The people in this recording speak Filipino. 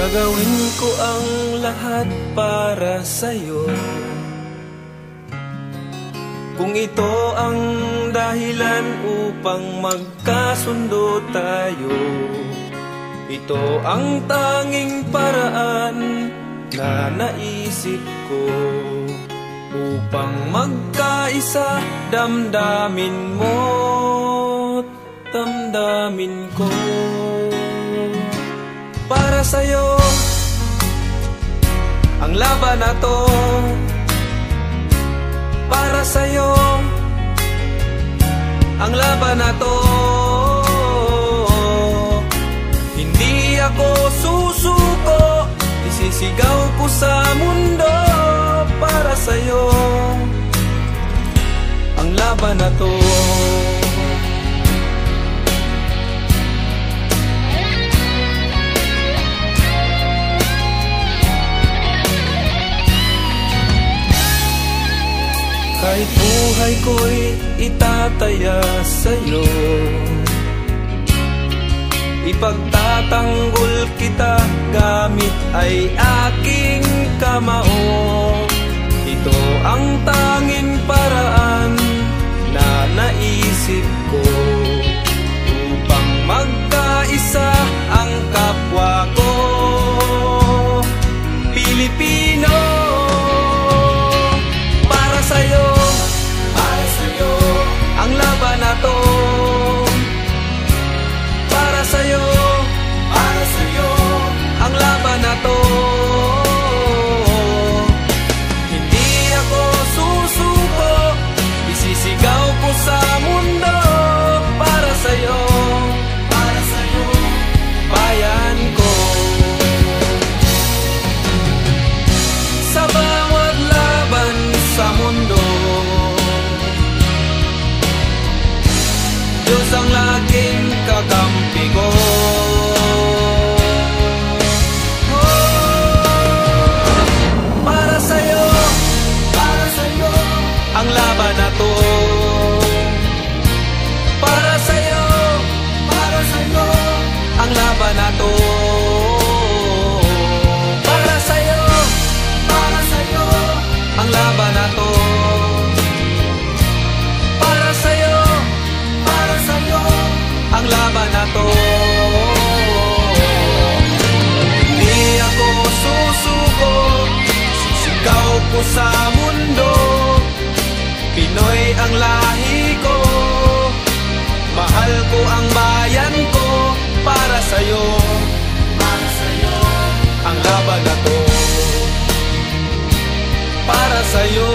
Gagawin ko ang lahat para sa'yo. Kung ito ang dahilan upang magkasundo tayo, ito ang tanging paraan na naisip ko upang magkaisa, damdamin mo't damdamin ko. Para sa'yo ang laban na to, para sa'yo ang laban na to. Hindi ako susuko, isisigaw ko sa mundo. Para sa'yo ang laban na to. Kahit buhay ko'y itataya sa'yo, ipagtatanggol kita gamit ay aking kamao. Ito ang tanging paraan na naisip ko upang magkaisa ang kapwa ko Pilipino. Para sa'yo ang laban na to. Para sa'yo ang laban na to. Hindi ako susuko, isisigaw ko sa mundo. Para sa'yo bayan ko. Sa bawat laban sa mundo, Diyos ang laging kakampi ko. Para sa'yo ang laban na to. Para sa'yo ang laban na to. Para sa'yo ang laban na to. Para sa'yo ang laban na to. Hindi ako susuko, sisigaw ko sa mundo. Pinoy ang lahi ko, mahal ko ang bayan ko. Para sa'yo ang laban na to. Para sa'yo